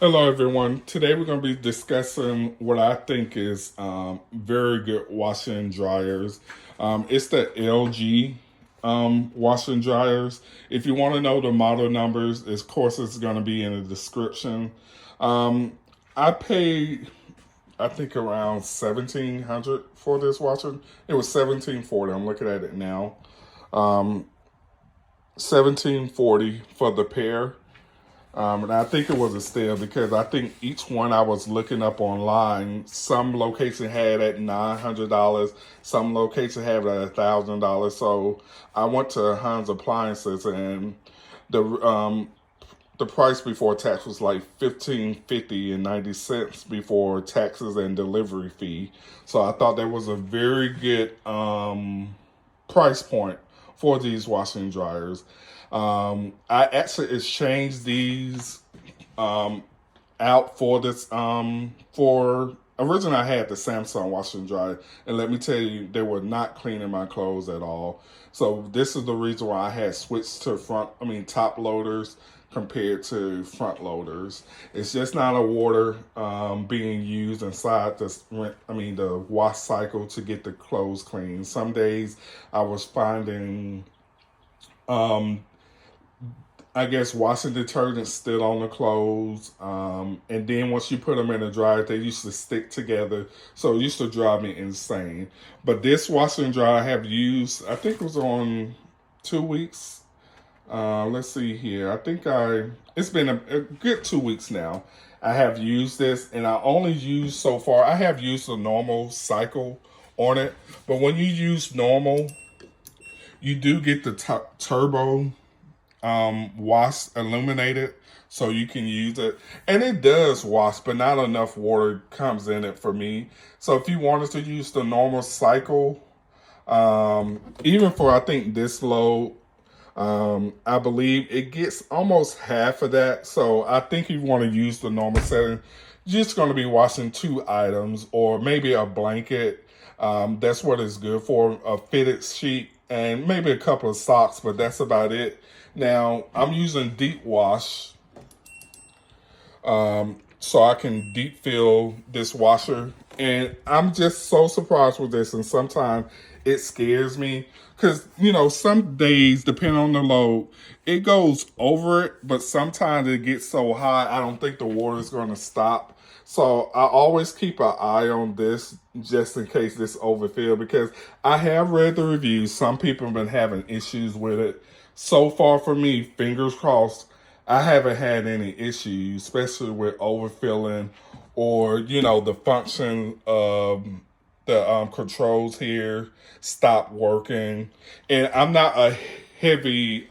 Hello, everyone. Today we're going to be discussing what I think is very good washer and dryers. It's the LG washer and dryers. If you want to know the model numbers, of course, it's going to be in the description. Um, I paid, I think, around 1,700 for this washer. It was 1,740. I'm looking at it now. 1,740 for the pair. And I think it was a steal because I think each one I was looking up online, some location had at $900, some location had at $1,000. So I went to Hans Appliances, and the price before tax was like 15.50 and 90 cents before taxes and delivery fee. So I thought that was a very good price point for these washing dryers. I actually exchanged these out for this for originally I had the Samsung washer and dryer, and let me tell you, they were not cleaning my clothes at all. So this is the reason why I had switched to top loaders compared to front loaders. It's just not a water being used inside the wash cycle to get the clothes clean. Some days I was finding I guess washing detergent still on the clothes. And then once you put them in the dryer, they used to stick together. So it used to drive me insane. But this washer and dryer I have used, I think it was on 2 weeks. Let's see here. It's been a good 2 weeks now. I have used this, and I only used so far, I have used a normal cycle on it. But when you use normal, you do get the turbo wash illuminated, so you can use it, and it does wash, but not enough water comes in it for me. So if you wanted to use the normal cycle, even for I think this load, I believe it gets almost half of that. So I think if you want to use the normal setting, you're just going to be washing 2 items or maybe a blanket. That's what it's good for, a fitted sheet and maybe a couple of socks, but that's about it. Now, I'm using deep wash, so I can deep fill this washer. And I'm just so surprised with this. And sometimes it scares me because, some days, depending on the load, it goes over it. But sometimes it gets so high, I don't think the water is going to stop. So I always keep an eye on this just in case this overfill, because I have read the reviews. Some people have been having issues with it. So far for me, fingers crossed, I haven't had any issues, especially with overfilling or, the function of the controls here stop working. And I'm not a heavy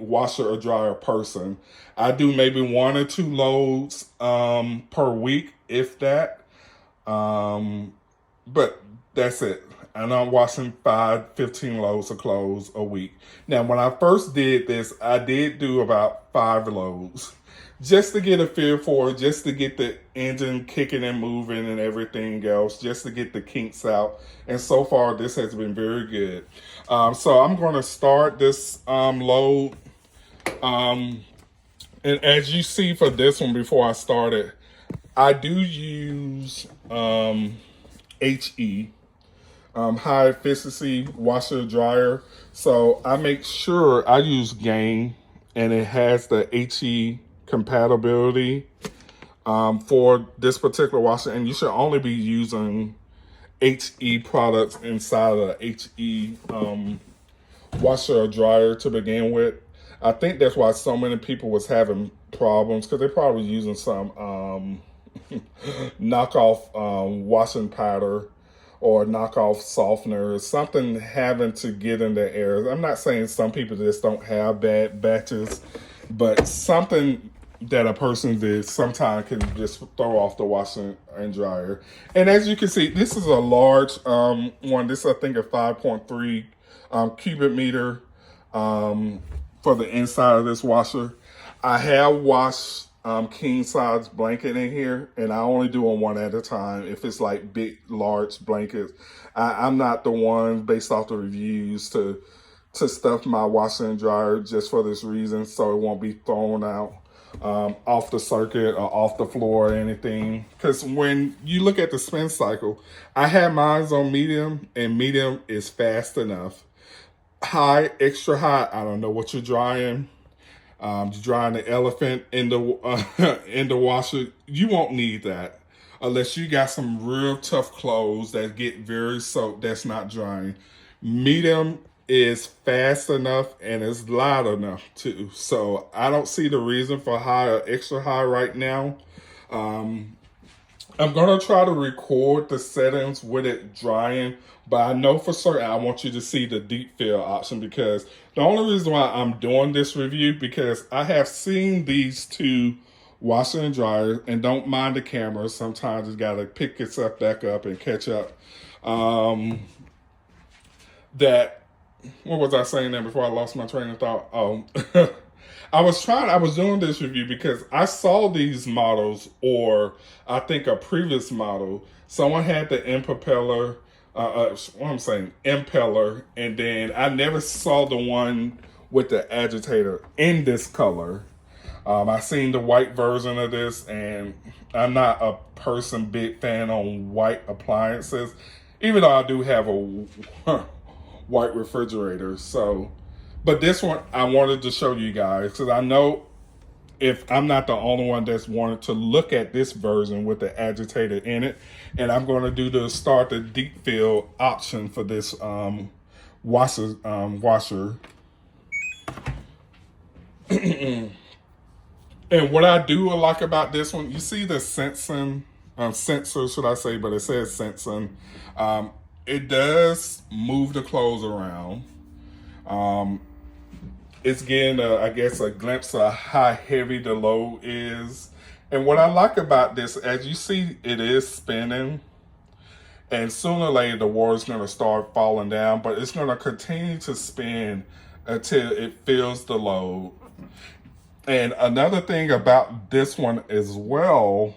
washer or dryer person. I do maybe 1 or 2 loads per week, if that. But that's it. And I'm washing 15 loads of clothes a week. Now, when I first did this, I did do about 5 loads just to get a feel for it, just to get the engine kicking and moving and everything else, just to get the kinks out. And so far, this has been very good. So I'm going to start this load. And as you see for this one, before I start it, I do use HE. High efficiency washer dryer. So I make sure I use Gain, and it has the HE compatibility for this particular washer. And you should only be using HE products inside of the HE washer or dryer to begin with. I think that's why so many people was having problems, because they're probably using some knockoff washing powder or knockoff softener, something having to get in the air. I'm not saying some people just don't have bad batches, but something that a person did sometimes can just throw off the washer and dryer. And as you can see, this is a large one. This is, I think, a 5.3 cubic meter for the inside of this washer. I have washed king size blanket in here, and I only do them one at a time. If it's like big, large blankets, I'm not the one, based off the reviews, to stuff my washer and dryer just for this reason, so it won't be thrown out. off the circuit or off the floor or anything. Because when you look at the spin cycle, I had mine on medium, and medium is fast enough. High, extra high, I don't know what you're drying. You're drying the elephant in the in the washer. You won't need that unless you got some real tough clothes that get very soaked. That's not drying. Medium is fast enough and it's loud enough too. So I don't see the reason for high or extra high right now. I'm gonna try to record the settings with it drying, but I know for certain I want you to see the deep fill option, because the only reason why I'm doing this review, because I have seen these two washer and dryer, and don't mind the camera. Sometimes it's gotta pick itself back up and catch up. That What was I saying there before I lost my train of thought? Oh, I was doing this review because I saw these models, or I think a previous model. Someone had the impeller, impeller, and then I never saw the one with the agitator in this color. I seen the white version of this, and I'm not a big fan on white appliances, even though I do have a white refrigerator. So, but this one I wanted to show you guys, because I know if I'm not the only one that's wanted to look at this version with the agitator in it, and I'm going to do the start the deep fill option for this washer. And what I do like about this one, you see the sensor, should I say, but it says sensing. It does move the clothes around. It's getting, I guess, a glimpse of how heavy the load is. And what I like about this, as you see, it is spinning. And sooner or later, the water's going to start falling down, but it's going to continue to spin until it fills the load. And another thing about this one as well,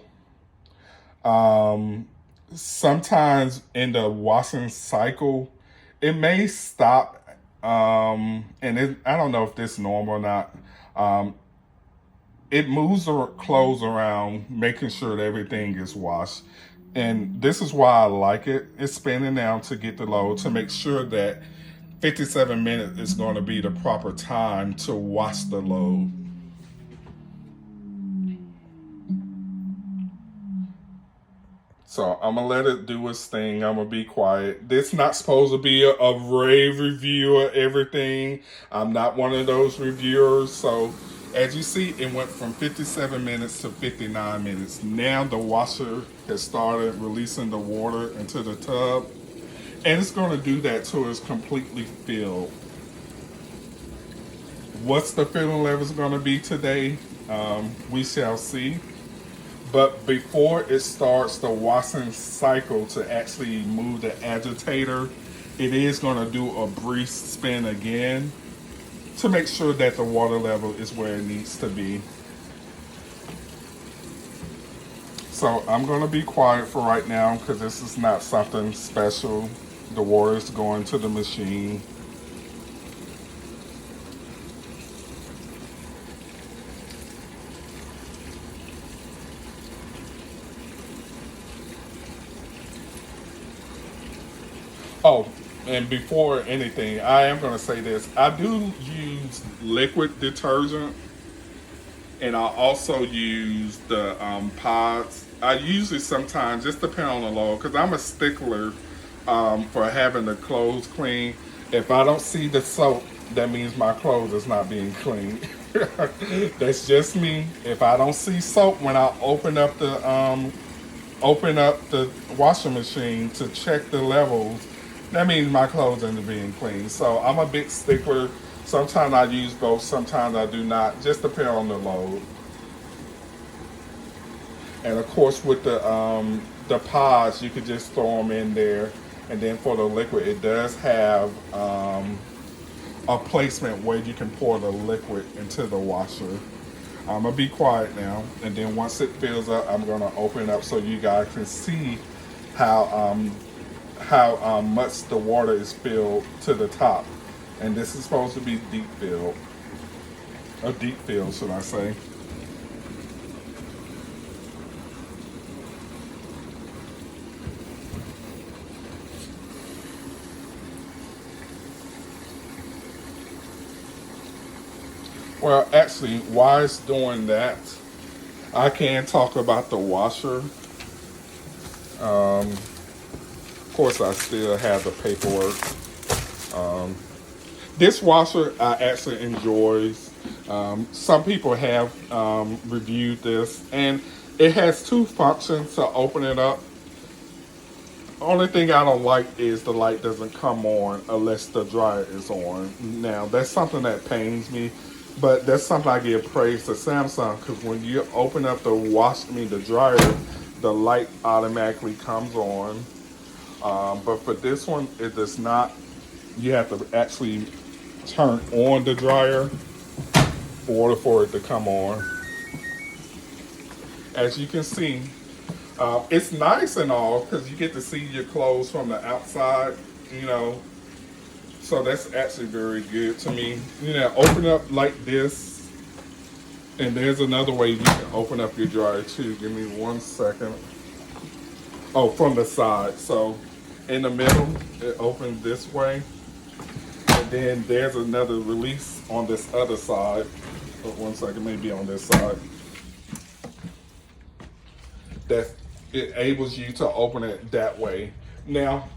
sometimes in the washing cycle, it may stop. I don't know if this is normal or not. It moves the clothes around, making sure that everything is washed. And this is why I like it. It's spinning now to get the load, to make sure that 57 minutes is going to be the proper time to wash the load. So I'm going to let it do its thing. I'm going to be quiet. This not supposed to be a rave review of everything. I'm not one of those reviewers. So as you see, it went from 57 minutes to 59 minutes. Now the washer has started releasing the water into the tub. And it's going to do that till it's completely filled. What's the filling level going to be today? We shall see. But before it starts the washing cycle to actually move the agitator, it is going to do a brief spin again to make sure that the water level is where it needs to be. So I'm going to be quiet for right now, because this is not something special. The water is going to the machine. Oh, and before anything, I am going to say this. I do use liquid detergent, and I also use the pods. I usually sometimes, just depend on the load, because I'm a stickler for having the clothes clean. If I don't see the soap, that means my clothes is not being cleaned. That's just me. If I don't see soap when I open up the washing machine to check the levels, that means my clothes are being clean. So I'm a big stickler. Sometimes I use both, sometimes I do not. Just depend on the load. And of course, with the pods, you could just throw them in there. And then for the liquid, it does have a placement where you can pour the liquid into the washer. I'm gonna be quiet now, and then once it fills up, I'm gonna open it up so you guys can see how much the water is filled to the top. And this is supposed to be deep fill, a deep fill, should I say? Well, actually, while it's doing that, I can talk about the washer. Of course, I still have the paperwork. This washer I actually enjoys. Some people have reviewed this, and it has two functions to open it up. Only thing I don't like is the light doesn't come on unless the dryer is on. Now that's something that pains me, but that's something I give praise to Samsung because when you open up the dryer, the light automatically comes on. But for this one, it does not. You have to actually turn on the dryer in order for it to come on. As you can see, it's nice and all because you get to see your clothes from the outside, you know. So that's actually very good to me. You know, open up like this, and there's another way you can open up your dryer too. Give me 1 second. Oh, from the side. So in the middle, it opens this way, and then there's another release on this other side. Oh, 1 second, maybe on this side. That it enables you to open it that way. Now,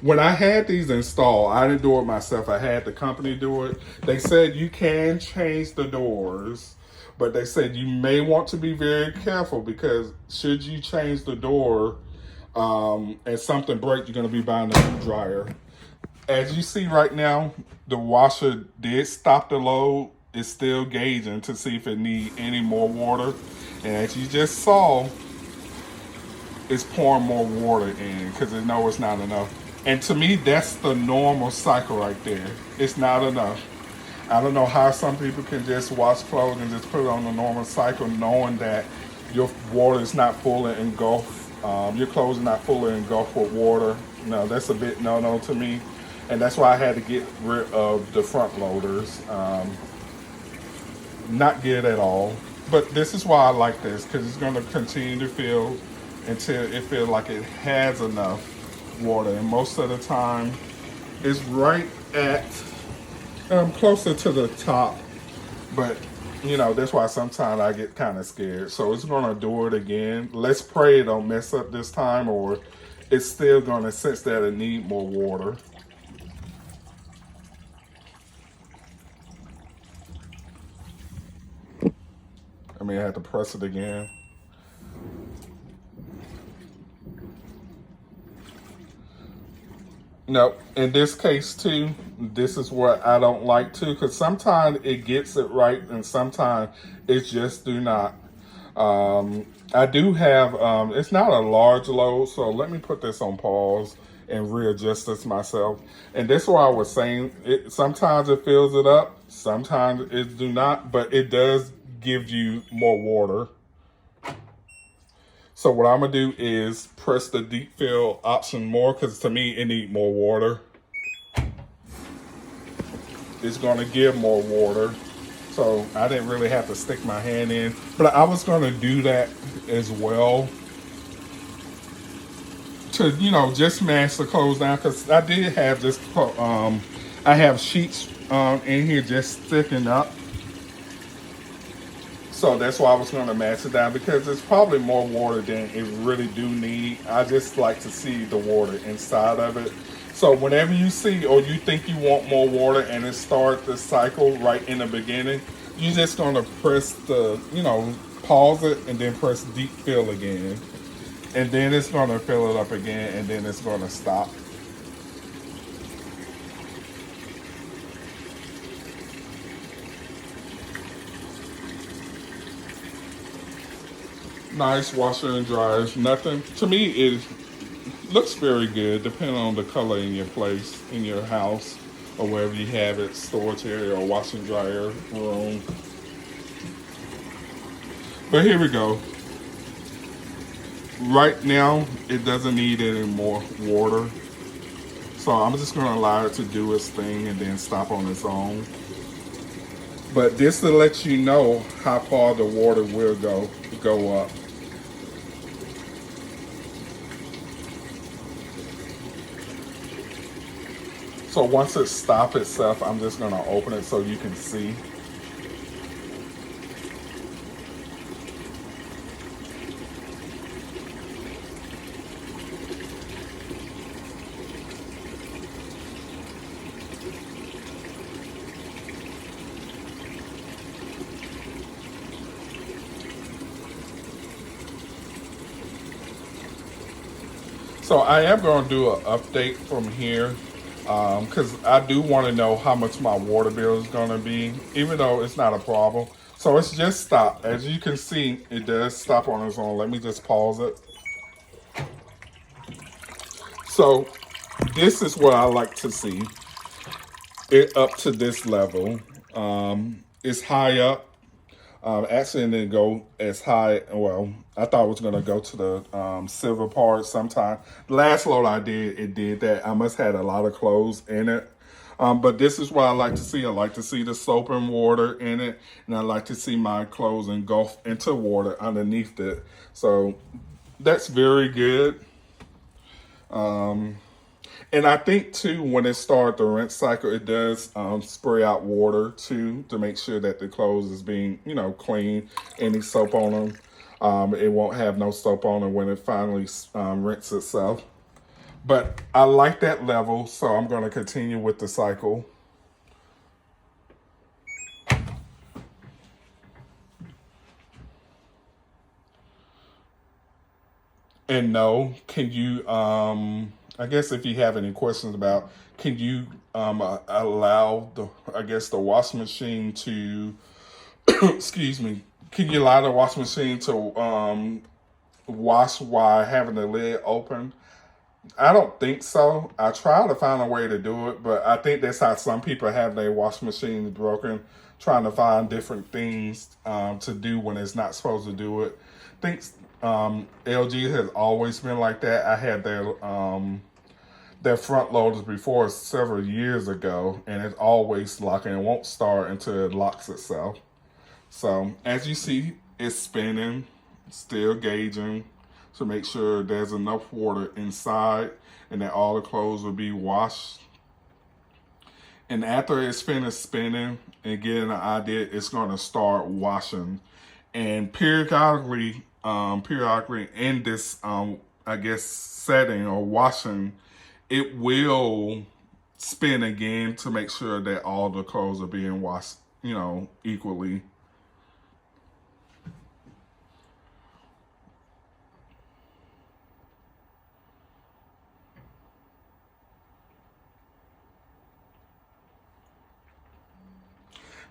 when I had these installed, I didn't do it myself. I had the company do it. They said you can change the doors, but they said you may want to be very careful because should you change the door and something breaks, you're going to be buying a new dryer. As you see right now, the washer did stop the load. It's still gauging to see if it needs any more water. And as you just saw, it's pouring more water in because it knows it's not enough. And to me, that's the normal cycle right there. It's not enough. I don't know how some people can just wash clothes and just put it on the normal cycle knowing that your water is not fully engulfed. Your clothes are not fully engulfed with water. No, that's a bit no-no to me. And that's why I had to get rid of the front loaders. Not good at all. But this is why I like this because it's going to continue to fill until it feels like it has enough water. And most of the time, it's right at closer to the top. But, you know, that's why sometimes I get kind of scared. So it's going to do it again. Let's pray it don't mess up this time or it's still going to sense that it need more water. I mean, I had to press it again. No, in this case too, this is what I don't like too, because sometimes it gets it right and sometimes it just do not. I do have, it's not a large load, so let me put this on pause and readjust this myself. And this is what I was saying, sometimes it fills it up, sometimes it do not, but it does give you more water. So what I'm gonna do is press the deep fill option more because to me it needs more water. It's gonna give more water. So I didn't really have to stick my hand in, but I was gonna do that as well to, you know, just mash the clothes down because I did have this, I have sheets in here just sticking up. So that's why I was going to mash it down because it's probably more water than it really do need. I just like to see the water inside of it. So whenever you see or you think you want more water and it starts the cycle right in the beginning, you're just going to press the, you know, pause it and then press deep fill again. And then it's going to fill it up again and then it's going to stop. Nice washer and dryers. Nothing to me it looks very good depending on the color in your place, in your house, or wherever you have it, storage area or washing dryer room. But here we go. Right now it doesn't need any more water. So I'm just gonna allow it to do its thing and then stop on its own. But this to let you know how far the water will go up. So once it stops itself, I'm just going to open it so you can see. So I am going to do an update from here because I do want to know how much my water bill is going to be, even though it's not a problem. So it's just stopped. As you can see, it does stop on its own. Let me just pause it. So this is what I like to see. It up to this level. It's high up. Actually, it didn't go as high. Well, I thought it was going to go to the silver part sometime. The last load I did, it did that. I must have had a lot of clothes in it. But this is what I like to see. I like to see the soap and water in it. And I like to see my clothes engulf into water underneath it. So that's very good. And I think too, when it starts the rinse cycle, it does spray out water too to make sure that the clothes is being, clean. Any soap on them, it won't have no soap on them when it finally rinses itself. But I like that level, so I'm going to continue with the cycle. And no, can you, I guess if you have any questions about, can you allow the washing machine to, excuse me, can you allow the washing machine to wash while having the lid open? I don't think so. I try to find a way to do it, but I think that's how some people have their washing machines broken, trying to find different things to do when it's not supposed to do it. I think LG has always been like that. I had their front loaders before several years ago, and it's always locking. It won't start until it locks itself. So as you see, it's spinning, still gauging to make sure there's enough water inside and that all the clothes will be washed. And after it's finished spinning and getting an idea, it's going to start washing. And periodically in this, setting or washing, it will spin again to make sure that all the clothes are being washed, equally.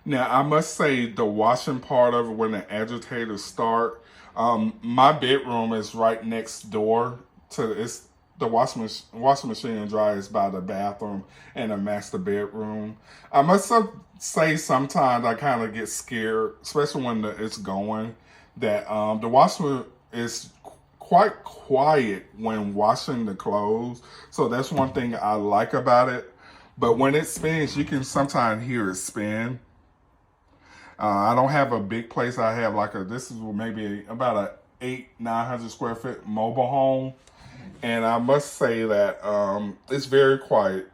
Now, I must say the washing part of it, when the agitators start, my bedroom is right next door to it's the washing machine and dryer is by the bathroom and the master bedroom. I must say sometimes I kind of get scared, especially when it's going, that the washer is quite quiet when washing the clothes. So that's one thing I like about it. But when it spins, you can sometimes hear it spin. I don't have a big place. I have this is maybe about a 900 square foot mobile home. And I must say that it's very quiet,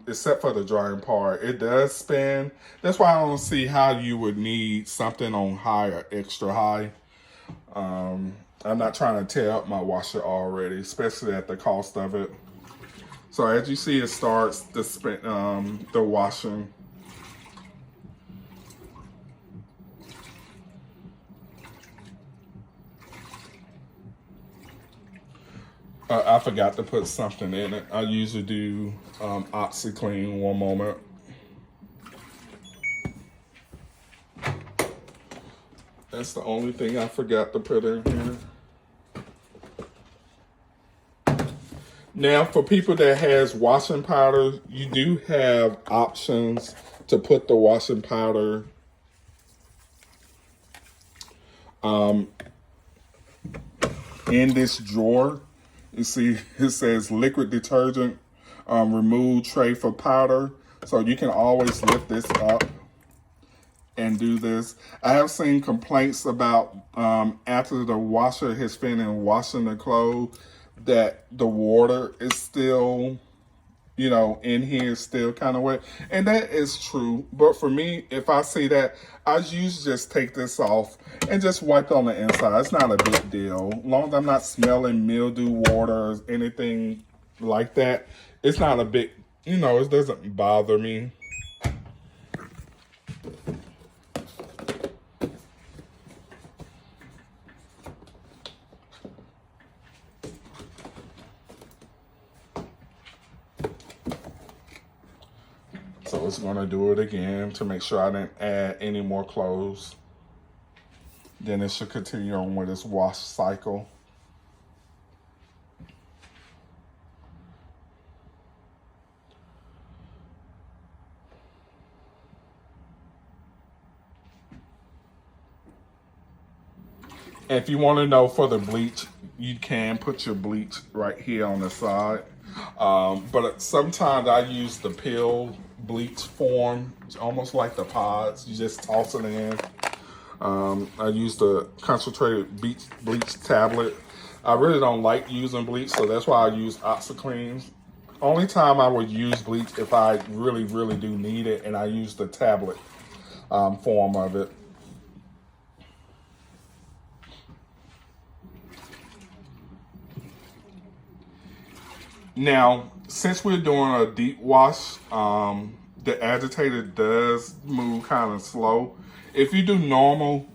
except for the drying part. It does spin. That's why I don't see how you would need something on high or extra high. I'm not trying to tear up my washer already, especially at the cost of it. So as you see, it starts the washing. I forgot to put something in it. I usually do oxi-clean. One moment. That's the only thing I forgot to put in here. Now, for people that has washing powder, you do have options to put the washing powder in this drawer. You see, it says liquid detergent, remove tray for powder. So you can always lift this up and do this. I have seen complaints about after the washer has finished washing the clothes, that the water is still in here is still kind of wet. And that is true. But for me, if I see that, I usually just take this off and just wipe on the inside. It's not a big deal. As long as I'm not smelling mildew water or anything like that, it's not a big, it doesn't bother me. So it's going to do it again to make sure I didn't add any more clothes. Then it should continue on with its wash cycle. And if you want to know for the bleach, you can put your bleach right here on the side. But sometimes I use the pill bleach form, almost like the pods. You just toss it in. I use the concentrated bleach tablet. I really don't like using bleach, so that's why I use oxi-clean. Only time I would use bleach if I really, really do need it, and I use the tablet form of it. Now, since we're doing a deep wash, the agitator does move kind of slow. If you do normal,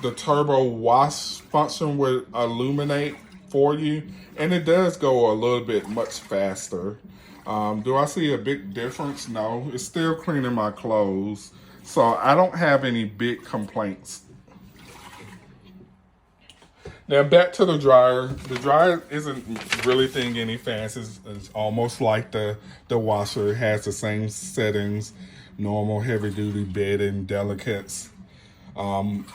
the turbo wash function will illuminate for you, and it does go a little bit much faster. Do I see a big difference? No, it's still cleaning my clothes, so I don't have any big complaints. Now back to the dryer. The dryer isn't really thing any fancy. It's almost like the washer. It has the same settings, normal heavy duty bedding, delicates, perm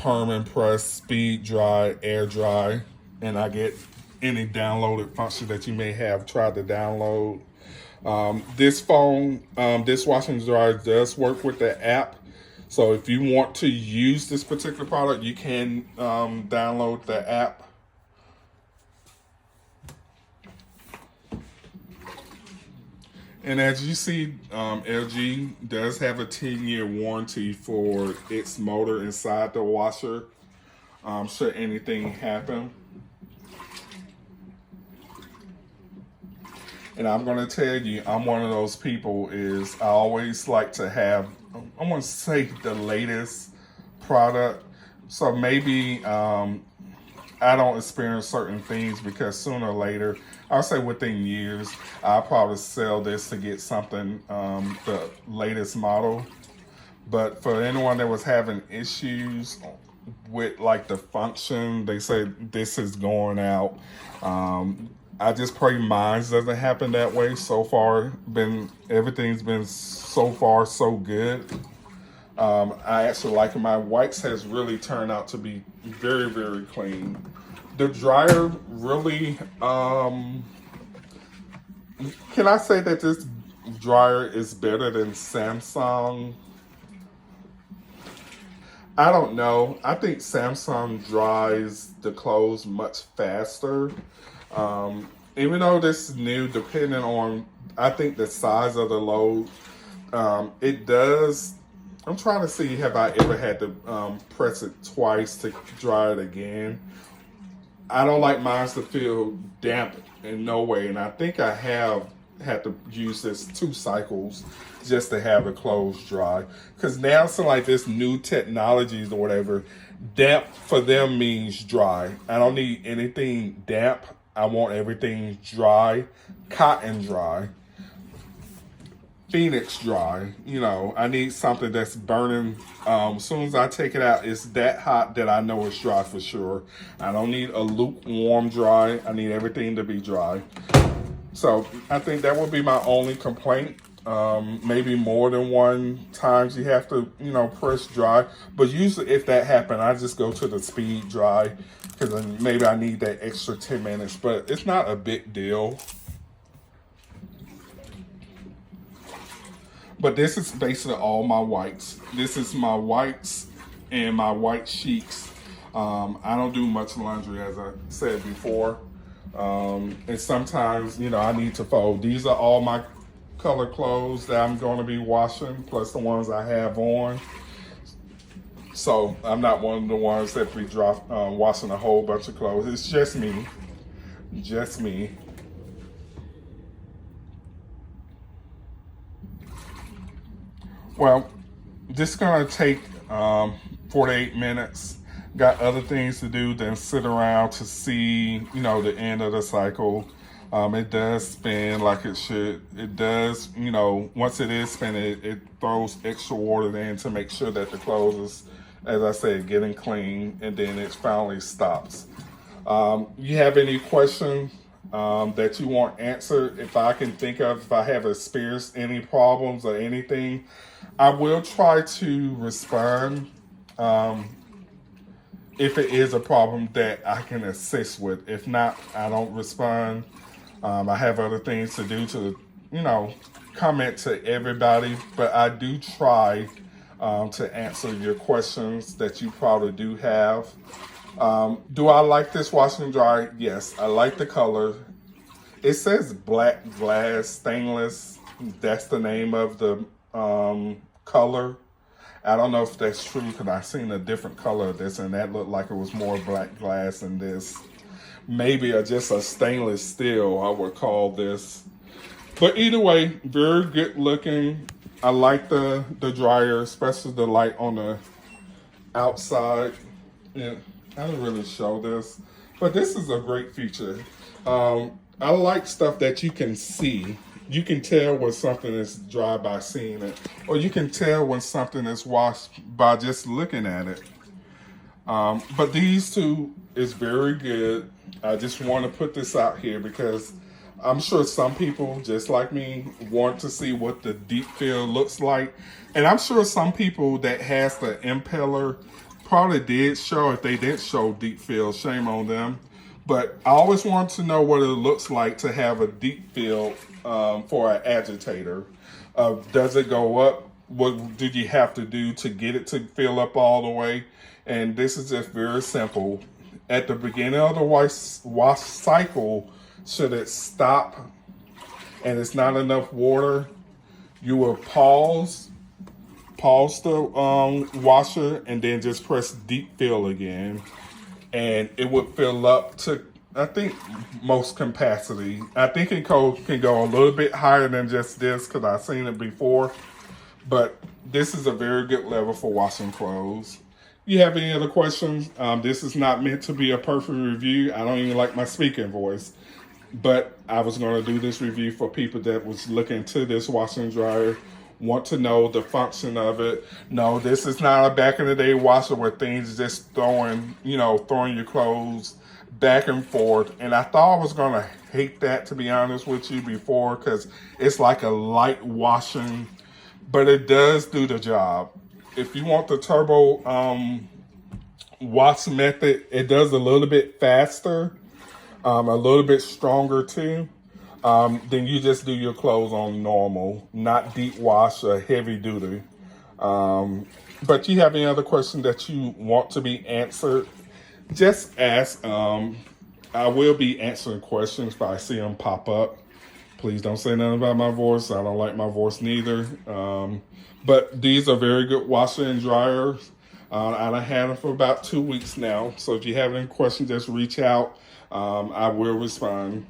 and press, speed dry, air dry, and I get any downloaded function that you may have tried to download. This phone, this washing dryer does work with the app. So if you want to use this particular product, you can download the app. And as you see, LG does have a 10-year warranty for its motor inside the washer, should anything happen. And I'm going to tell you, I'm one of those people is I always like to have, I want to say the latest product. So maybe I don't experience certain things because sooner or later, I'll say within years, I'll probably sell this to get something, the latest model. But for anyone that was having issues with like the function, they say this is going out. I just pray mine doesn't happen that way. So far, everything's been so far so good. I actually like it. My whites has really turned out to be very, very clean. The dryer really, can I say that this dryer is better than Samsung? I don't know. I think Samsung dries the clothes much faster. Even though this is new, depending on, I think the size of the load, it does. I'm trying to see, have I ever had to press it twice to dry it again? I don't like mine to feel damp in no way, and I think I have had to use this 2 cycles just to have the clothes dry. Because now, so like this new technologies or whatever, damp for them means dry. I don't need anything damp. I want everything dry, cotton dry, Phoenix dry. I need something that's burning. As soon as I take it out, it's that hot that I know it's dry for sure. I don't need a lukewarm dry. I need everything to be dry. So I think that would be my only complaint. Maybe more than one times you have to, press dry. But usually if that happens, I just go to the speed dry because then maybe I need that extra 10 minutes. But it's not a big deal. But this is basically all my whites. This is my whites and my white sheets. I don't do much laundry, as I said before. And sometimes, I need to fold. These are all my color clothes that I'm going to be washing, plus the ones I have on. So I'm not one of the ones that be washing a whole bunch of clothes. It's just me. Just me. Well, this is going to take 48 minutes. Got other things to do than sit around to see, the end of the cycle. It does spin like it should. It does, once it is spinning, it throws extra water in to make sure that the clothes is, as I said, getting clean, and then it finally stops. You have any questions that you want answered? If I can think of, if I have experienced any problems or anything, I will try to respond if it is a problem that I can assist with. If not, I don't respond. I have other things to do to, comment to everybody, but I do try to answer your questions that you probably do have. Do I like this wash and dry? Yes, I like the color. It says black glass stainless. That's the name of the color. I don't know if that's true because I've seen a different color of this, and that looked like it was more black glass than this. Maybe just a stainless steel, I would call this. But either way, very good looking. I like the dryer, especially the light on the outside. Yeah, I don't really show this, but this is a great feature. I like stuff that you can see. You can tell when something is dry by seeing it, or you can tell when something is washed by just looking at it. But these two is very good. I just want to put this out here because I'm sure some people, just like me, want to see what the deep fill looks like. And I'm sure some people that has the impeller probably did show. If they didn't show deep fill, shame on them. But I always want to know what it looks like to have a deep fill for an agitator. Does it go up? What did you have to do to get it to fill up all the way? And this is just very simple. At the beginning of the wash cycle, should it stop and it's not enough water, you will pause the washer and then just press deep fill again. And it would fill up to, I think, most capacity. I think it can go a little bit higher than just this because I've seen it before. But this is a very good level for washing clothes. You have any other questions? This is not meant to be a perfect review. I don't even like my speaking voice. But I was going to do this review for people that was looking to this washer and dryer, want to know the function of it. No, this is not a back in the day washer where things just throwing your clothes back and forth. And I thought I was going to hate that, to be honest with you, before, because it's like a light washing, but it does do the job. If you want the turbo wash method, it does a little bit faster, a little bit stronger too. Then you just do your clothes on normal, not deep wash or heavy duty. But you have any other question that you want to be answered, just ask. I will be answering questions if I see them pop up. Please don't say nothing about my voice. I don't like my voice neither. But these are very good washer and dryers. I've had them for about 2 weeks now. So if you have any questions, just reach out. I will respond.